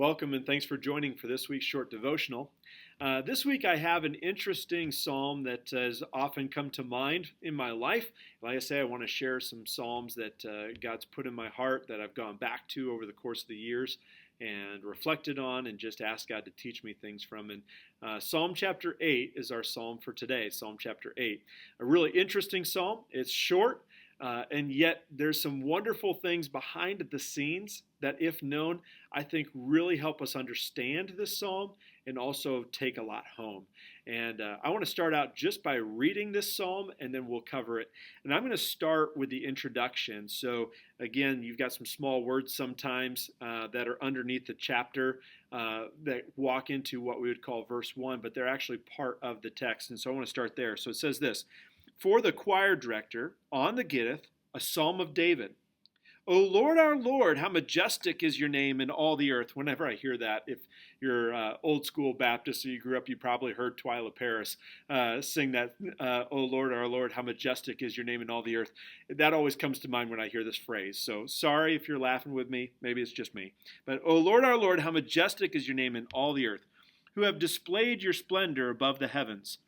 Welcome and thanks for joining for this week's short devotional. This week I have an interesting psalm that has often come to mind in my life. Like I say, I want to share some psalms that God's put in my heart that I've gone back to over the course of the years and reflected on and just asked God to teach me things from. And Psalm chapter 8 is our psalm for today, Psalm chapter 8. A really interesting psalm. It's short. And yet there's some wonderful things behind the scenes that, if known, I think really help us understand this psalm and also take a lot home. And I want to start out just by reading this psalm, and then we'll cover it. And I'm going to start with the introduction. So again, you've got some small words sometimes that are underneath the chapter that walk into what we would call verse 1, but they're actually part of the text. And so I want to start there. So it says this: For the choir director, on the gittith, a psalm of David. O Lord, our Lord, how majestic is your name in all the earth. Whenever I hear that, if you're old school Baptist or you grew up, you probably heard Twyla Paris sing that, O Lord, our Lord, how majestic is your name in all the earth. That always comes to mind when I hear this phrase. So sorry if you're laughing with me. Maybe it's just me. But O Lord, our Lord, how majestic is your name in all the earth, who have displayed your splendor above the heavens.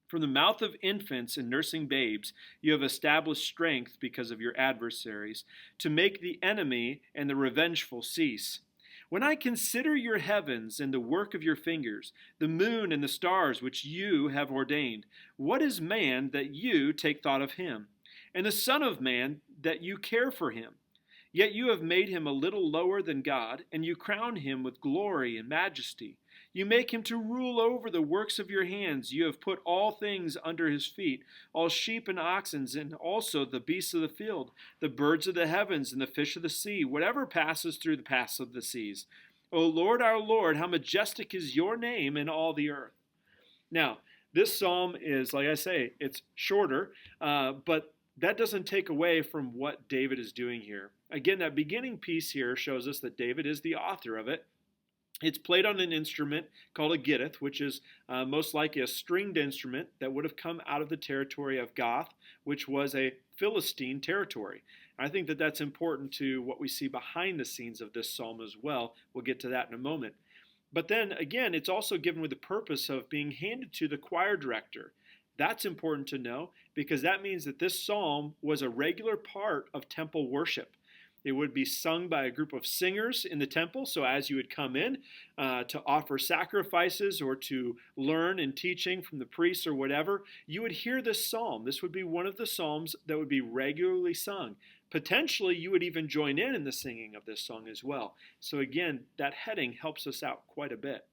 From the mouth of infants and nursing babes, you have established strength because of your adversaries, to make the enemy and the revengeful cease. When I consider your heavens and the work of your fingers, the moon and the stars which you have ordained, what is man that you take thought of him, and the Son of Man that you care for him? Yet you have made him a little lower than God, and you crown him with glory and majesty. You make him to rule over the works of your hands. You have put all things under his feet, all sheep and oxen, and also the beasts of the field, the birds of the heavens, and the fish of the sea, whatever passes through the paths of the seas. O Lord, our Lord, how majestic is your name in all the earth. Now, this psalm is, like I say, it's shorter, but that doesn't take away from what David is doing here. Again, that beginning piece here shows us that David is the author of it. It's played on an instrument called a gittith, which is most likely a stringed instrument that would have come out of the territory of Gath, which was a Philistine territory. I think that that's important to what we see behind the scenes of this psalm as well. We'll get to that in a moment. But then again, it's also given with the purpose of being handed to the choir director. That's important to know because that means that this psalm was a regular part of temple worship. It would be sung by a group of singers in the temple. So as you would come in to offer sacrifices or to learn and teaching from the priests or whatever, you would hear this psalm. This would be one of the psalms that would be regularly sung. Potentially, you would even join in the singing of this song as well. So again, that heading helps us out quite a bit.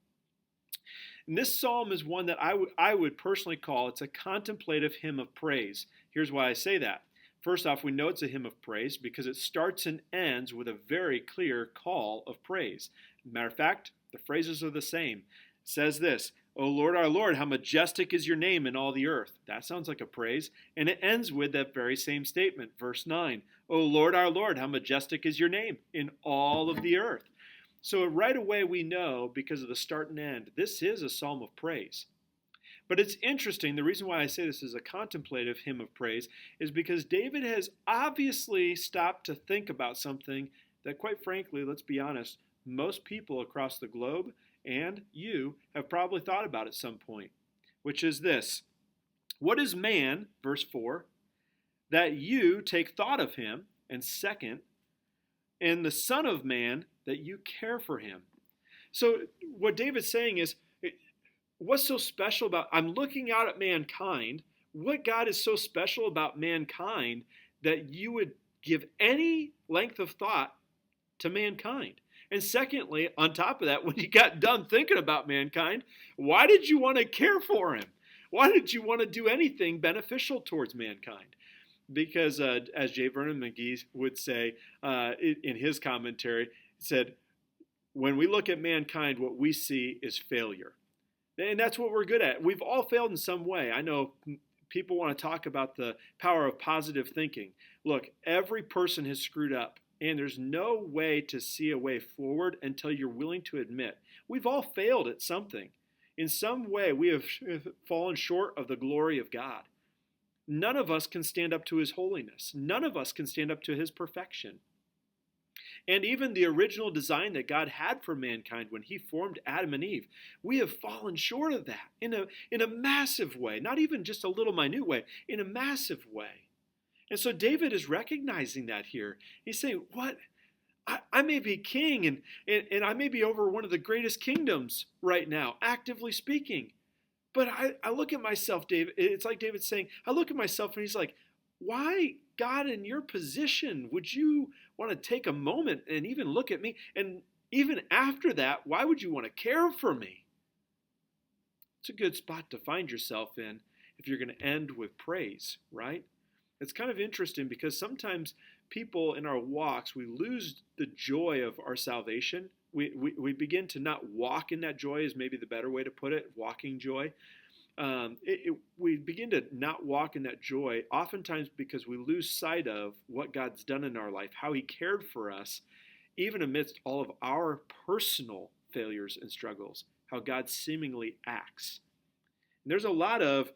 And this psalm is one that I would personally call, it's a contemplative hymn of praise. Here's why I say that. First off, we know it's a hymn of praise because it starts and ends with a very clear call of praise. Matter of fact, the phrases are the same. It says this: O Lord, our Lord, how majestic is your name in all the earth. That sounds like a praise. And it ends with that very same statement, verse 9. O Lord, our Lord, how majestic is your name in all of the earth. So right away we know, because of the start and end, this is a psalm of praise. But it's interesting, the reason why I say this is a contemplative hymn of praise is because David has obviously stopped to think about something that, quite frankly, let's be honest, most people across the globe and you have probably thought about at some point, which is this: what is man, verse 4, that you take thought of him, and second, and the Son of Man that you care for him. So what David's saying is, what's so special about, I'm looking out at mankind, what God is so special about mankind that you would give any length of thought to mankind? And secondly, on top of that, when you got done thinking about mankind, why did you want to care for him? Why did you want to do anything beneficial towards mankind? Because as J. Vernon McGee would say in his commentary, he said, when we look at mankind, what we see is failure. And that's what we're good at. We've all failed in some way. I know people want to talk about the power of positive thinking. Look, every person has screwed up, and there's no way to see a way forward until you're willing to admit we've all failed at something. In some way, we have fallen short of the glory of God. None of us can stand up to his holiness. None of us can stand up to his perfection. and even the original design that God had for mankind when he formed Adam and Eve. We have fallen short of that in a massive way, not even just a little minute way, in a massive way. And so David is recognizing that here. He's saying, what? I may be king and I may be over one of the greatest kingdoms right now, actively speaking. But I look at myself, David. It's like David saying, I look at myself and he's like, why, God, in your position, would you want to take a moment and even look at me? And even after that, why would you want to care for me? It's a good spot to find yourself in if you're going to end with praise, right? It's kind of interesting because sometimes people in our walks, we lose the joy of our salvation. We begin to not walk in that joy is maybe the better way to put it, walking joy. We begin to not walk in that joy oftentimes because we lose sight of what God's done in our life, how he cared for us, even amidst all of our personal failures and struggles, how God seemingly acts. And there's a lot of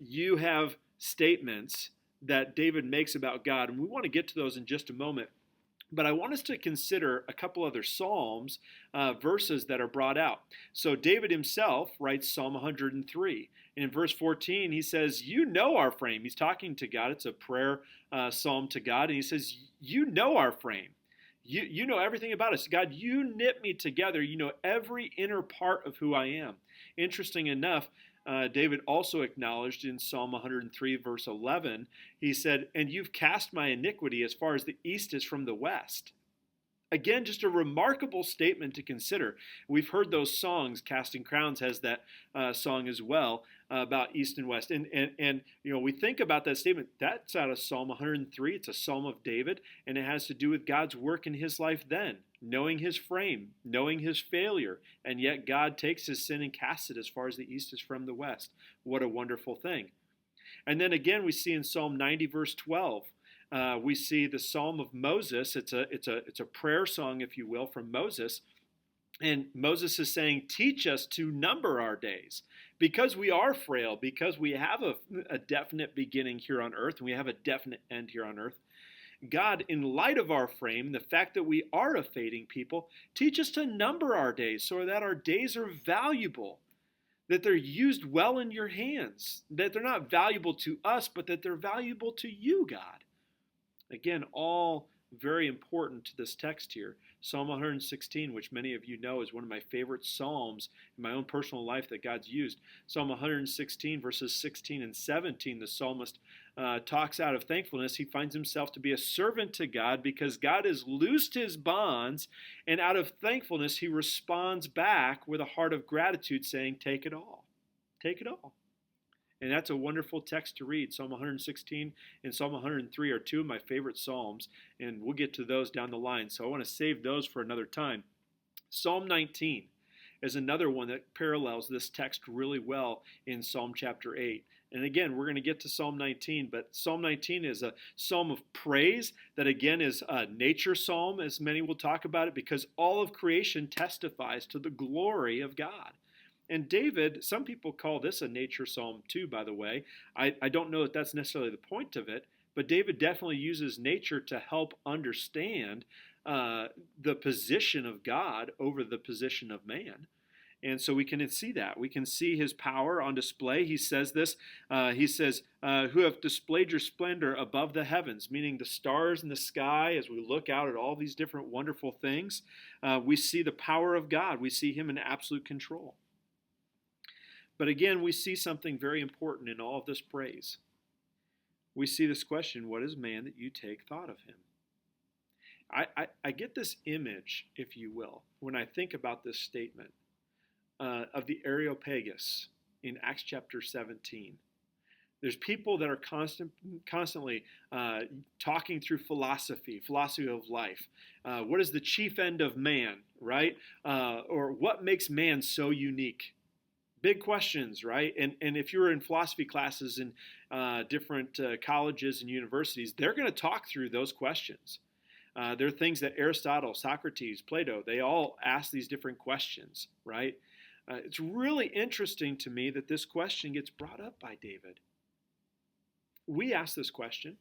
you have statements that David makes about God, and we want to get to those in just a moment. But I want us to consider a couple other Psalms, verses that are brought out. So David himself writes Psalm 103. And in verse 14, he says, you know our frame. He's talking to God. It's a prayer psalm to God. And he says, you know our frame. You know everything about us. God, you knit me together. You know every inner part of who I am. Interesting enough, David also acknowledged in Psalm 103, verse 11, he said, and you've cast my iniquity as far as the east is from the west. Again, just a remarkable statement to consider. We've heard those songs. Casting Crowns has that song as well about east and west. And we think about that statement. That's out of Psalm 103. It's a psalm of David, and it has to do with God's work in his life then, knowing his frame, knowing his failure, and yet God takes his sin and casts it as far as the east is from the west. What a wonderful thing. And then again, we see in Psalm 90, verse 12, we see the Psalm of Moses. It's a prayer song, if you will, from Moses. And Moses is saying, teach us to number our days, because we are frail, because we have a definite beginning here on earth, and we have a definite end here on earth. God, in light of our frame, the fact that we are a fading people, teach us to number our days so that our days are valuable, that they're used well in your hands, that they're not valuable to us, but that they're valuable to you, God. Again, all very important to this text here. Psalm 116, which many of you know is one of my favorite psalms in my own personal life that God's used. Psalm 116, verses 16 and 17, the psalmist talks out of thankfulness. He finds himself to be a servant to God because God has loosed his bonds, and out of thankfulness he responds back with a heart of gratitude saying, take it all. Take it all. And that's a wonderful text to read. Psalm 116 and Psalm 103 are two of my favorite psalms, and we'll get to those down the line. So I want to save those for another time. Psalm 19 is another one that parallels this text really well in Psalm chapter 8. And again, we're going to get to Psalm 19, but Psalm 19 is a psalm of praise that again is a nature psalm, as many will talk about it, because all of creation testifies to the glory of God. And David, some people call this a nature psalm too, by the way. I don't know that that's necessarily the point of it, but David definitely uses nature to help understand the position of God over the position of man. And so we can see that. We can see his power on display. He says this. He says, who have displayed your splendor above the heavens, meaning the stars in the sky. As we look out at all these different wonderful things, we see the power of God. We see him in absolute control. But again, we see something very important in all of this praise. We see this question, what is man that you take thought of him? I get this image, if you will, when I think about this statement of the Areopagus in Acts chapter 17. There's people that are constantly talking through philosophy of life. What is the chief end of man, right? Or what makes man so unique? Big questions, right? And if you're in philosophy classes in different colleges and universities, they're going to talk through those questions. There are things that Aristotle, Socrates, Plato, they all ask these different questions, right? It's really interesting to me that this question gets brought up by David. We ask this question.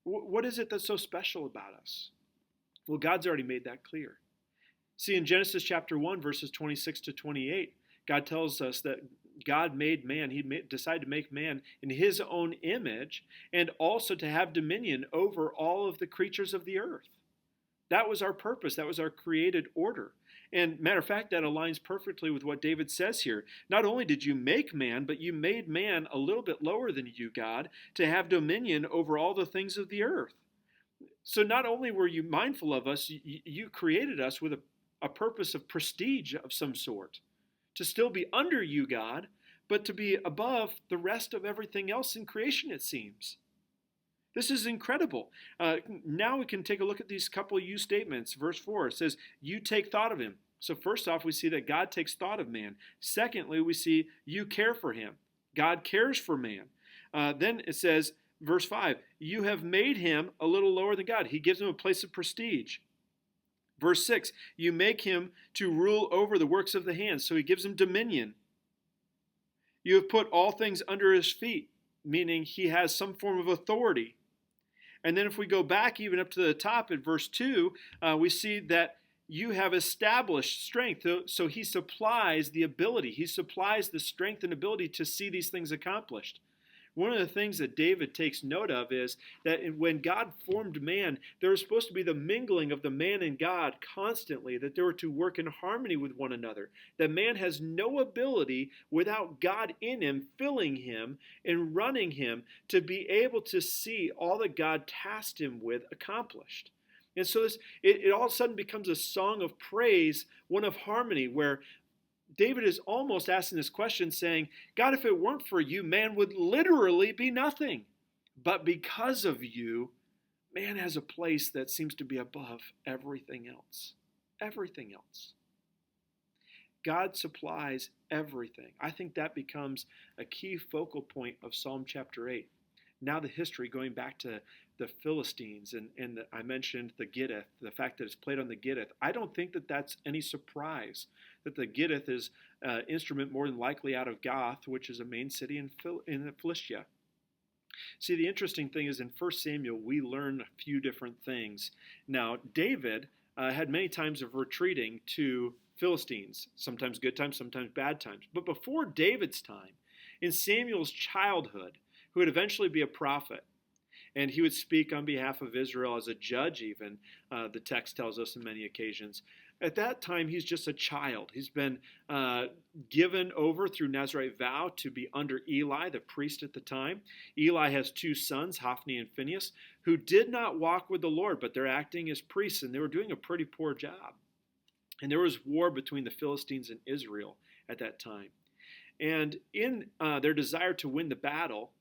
What is it that's so special about us? Well, God's already made that clear. See, in Genesis chapter 1, verses 26 to 28, God tells us that God made man. Decided to make man in his own image and also to have dominion over all of the creatures of the earth. That was our purpose. That was our created order. And matter of fact, that aligns perfectly with what David says here. Not only did you make man, but you made man a little bit lower than you, God, to have dominion over all the things of the earth. So not only were you mindful of us, you created us with a purpose of prestige of some sort, to still be under you, God, but to be above the rest of everything else in creation, it seems. This is incredible. Now we can take a look at these couple of you statements. Verse 4 says, you take thought of him. So first off, we see that God takes thought of man. Secondly, we see you care for him. God cares for man. Then it says, verse 5, you have made him a little lower than God. He gives him a place of prestige. Verse 6, you make him to rule over the works of the hands. So he gives him dominion. You have put all things under his feet, meaning he has some form of authority. And then if we go back even up to the top at verse 2, we see that you have established strength. So he supplies the ability. He supplies the strength and ability to see these things accomplished. One of the things that David takes note of is that when God formed man, there was supposed to be the mingling of the man and God constantly, that they were to work in harmony with one another. That man has no ability without God in him, filling him and running him to be able to see all that God tasked him with accomplished. And so it all of a sudden becomes a song of praise, one of harmony, where David is almost asking this question saying, God, if it weren't for you, man would literally be nothing. But because of you, man has a place that seems to be above everything else. Everything else. God supplies everything. I think that becomes a key focal point of Psalm chapter 8. Now the history going back to the Philistines, and I mentioned the Gittith, the fact that it's played on the Gittith. I don't think that that's any surprise, that the Gittith is an instrument more than likely out of Gath, which is a main city in Philistia. See, the interesting thing is in 1 Samuel, we learn a few different things. Now, David had many times of retreating to Philistines, sometimes good times, sometimes bad times. But before David's time, in Samuel's childhood, who would eventually be a prophet, and he would speak on behalf of Israel as a judge even, the text tells us on many occasions. At that time, he's just a child. He's been given over through Nazirite vow to be under Eli, the priest at the time. Eli has two sons, Hophni and Phinehas, who did not walk with the Lord, but they're acting as priests, and they were doing a pretty poor job. And there was war between the Philistines and Israel at that time. And in their desire to win the battle,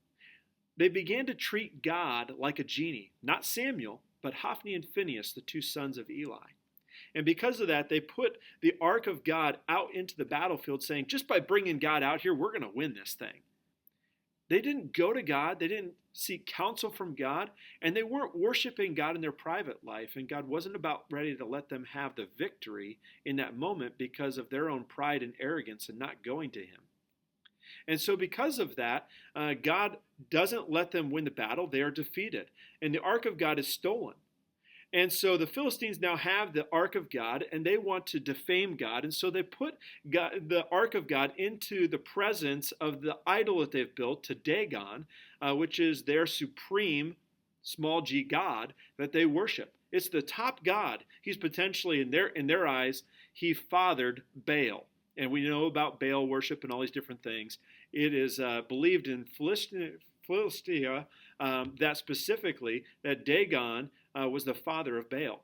they began to treat God like a genie. Not Samuel, but Hophni and Phinehas, the two sons of Eli. And because of that, they put the ark of God out into the battlefield saying, just by bringing God out here, we're going to win this thing. They didn't go to God. They didn't seek counsel from God. And they weren't worshiping God in their private life. And God wasn't about ready to let them have the victory in that moment because of their own pride and arrogance and not going to him. And so because of that, God doesn't let them win the battle. They are defeated. And the ark of God is stolen. And so the Philistines now have the ark of God, and they want to defame God. And so they put the ark of God into the presence of the idol that they've built, to Dagon, which is their supreme, small g, God that they worship. It's the top God. He's potentially, in their eyes, he fathered Baal. And we know about Baal worship and all these different things. It is believed in Philistia that specifically that Dagon was the father of Baal.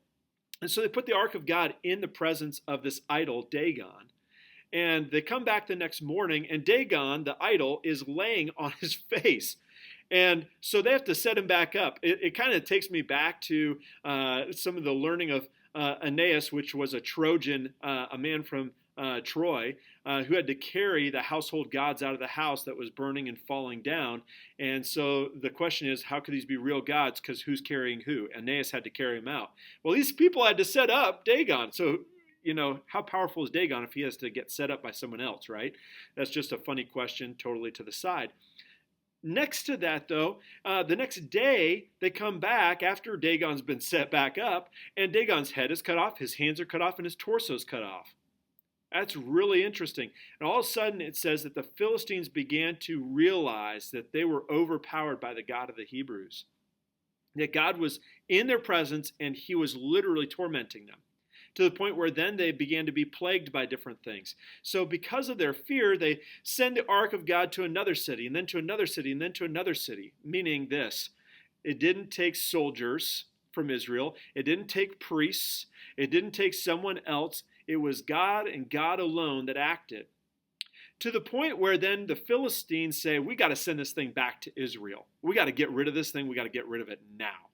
And so they put the ark of God in the presence of this idol, Dagon. And they come back the next morning, and Dagon, the idol, is laying on his face. And so they have to set him back up. It kind of takes me back to some of the learning of Aeneas, which was a Trojan, a man from Troy, who had to carry the household gods out of the house that was burning and falling down. And so the question is, how could these be real gods? Because who's carrying who? Aeneas had to carry him out. Well, these people had to set up Dagon. So, how powerful is Dagon if he has to get set up by someone else, right? That's just a funny question, totally to the side. Next to that, though, the next day they come back after Dagon's been set back up, and Dagon's head is cut off, his hands are cut off, and his torso is cut off. That's really interesting. And all of a sudden, it says that the Philistines began to realize that they were overpowered by the God of the Hebrews. That God was in their presence, and he was literally tormenting them, to the point where then they began to be plagued by different things. So because of their fear, they send the ark of God to another city, and then to another city, and then to another city, meaning this: it didn't take soldiers from Israel, it didn't take priests, it didn't take someone else. It was God and God alone that acted. To the point where then the Philistines say, we got to send this thing back to Israel. We got to get rid of this thing. We got to get rid of it now.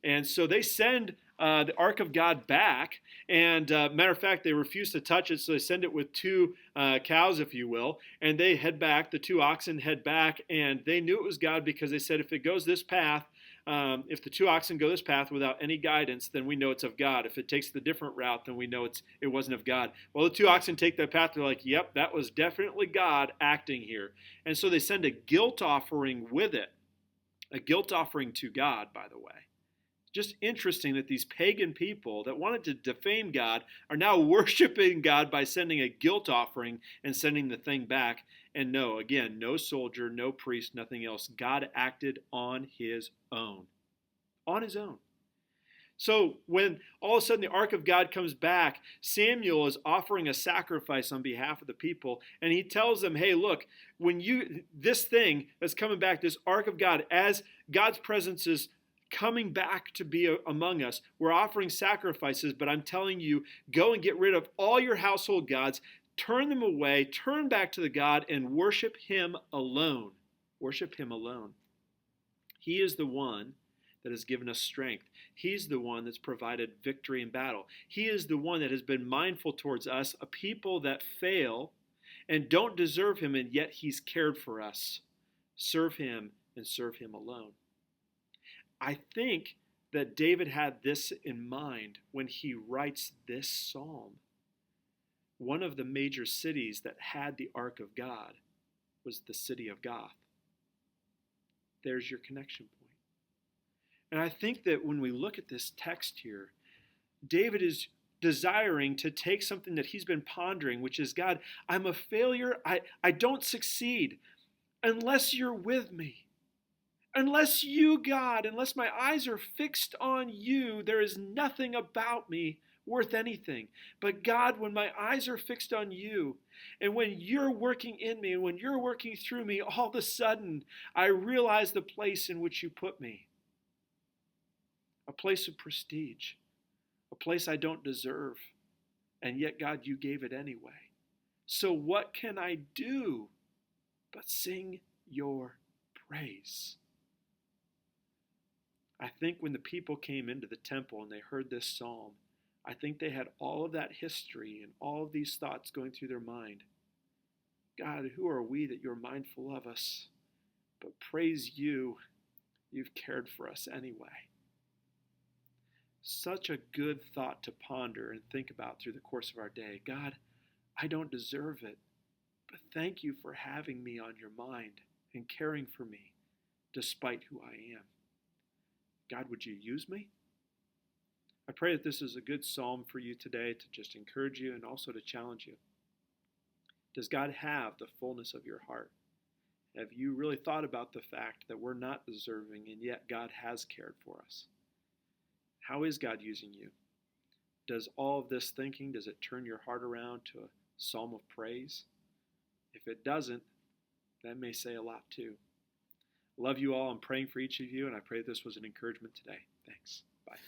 And so they send the Ark of God back. And matter of fact, they refuse to touch it. So they send it with two cows, if you will. And they head back. The two oxen head back. And they knew it was God because they said, if it goes this path, if the two oxen go this path without any guidance, then we know it's of God. If it takes the different route, then we know it wasn't of God. Well, the two oxen take that path. They're like, yep, that was definitely God acting here. And so they send a guilt offering with it. A guilt offering to God, by the way. Just interesting that these pagan people that wanted to defame God are now worshiping God by sending a guilt offering and sending the thing back. And no, again, no soldier, no priest, nothing else. God acted on his own. On his own. So when all of a sudden the ark of God comes back, Samuel is offering a sacrifice on behalf of the people. And he tells them, hey, look, this thing that's coming back, this ark of God, as God's presence is coming back to be among us, we're offering sacrifices, but I'm telling you, go and get rid of all your household gods, turn them away, turn back to the God, and worship him alone. Worship him alone. He is the one that has given us strength. He's the one that's provided victory in battle. He is the one that has been mindful towards us, a people that fail and don't deserve him, and yet he's cared for us. Serve him and serve him alone. I think that David had this in mind when he writes this psalm. One of the major cities that had the Ark of God was the city of Gath. There's your connection point. And I think that when we look at this text here, David is desiring to take something that he's been pondering, which is, God, I'm a failure. I don't succeed unless you're with me. Unless you, God, unless my eyes are fixed on you, there is nothing about me worth anything. But God, when my eyes are fixed on you, and when you're working in me, and when you're working through me, all of a sudden, I realize the place in which you put me. A place of prestige. A place I don't deserve. And yet, God, you gave it anyway. So what can I do but sing your praise? I think when the people came into the temple and they heard this psalm, I think they had all of that history and all of these thoughts going through their mind. God, who are we that you're mindful of us? But praise you, you've cared for us anyway. Such a good thought to ponder and think about through the course of our day. God, I don't deserve it, but thank you for having me on your mind and caring for me despite who I am. God, would you use me? I pray that this is a good psalm for you today to just encourage you and also to challenge you. Does God have the fullness of your heart? Have you really thought about the fact that we're not deserving and yet God has cared for us? How is God using you? Does all of this thinking, does it turn your heart around to a psalm of praise? If it doesn't, that may say a lot too. Love you all. I'm praying for each of you, and I pray this was an encouragement today. Thanks. Bye.